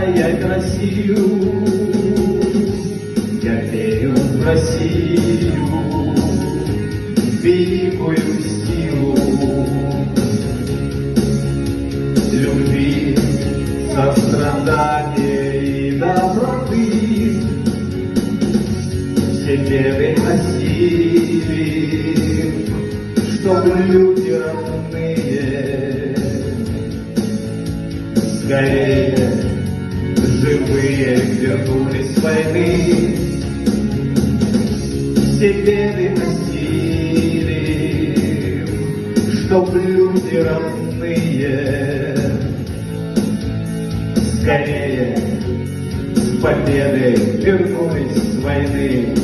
я Россию, я верю в Россию, великую силу любви, сострадания и доброты. Все беды осилим, чтобы люди родные скорее живые вернулись с войны. Все беды осилим, чтобы люди родные скорее с победой вернулись с войны.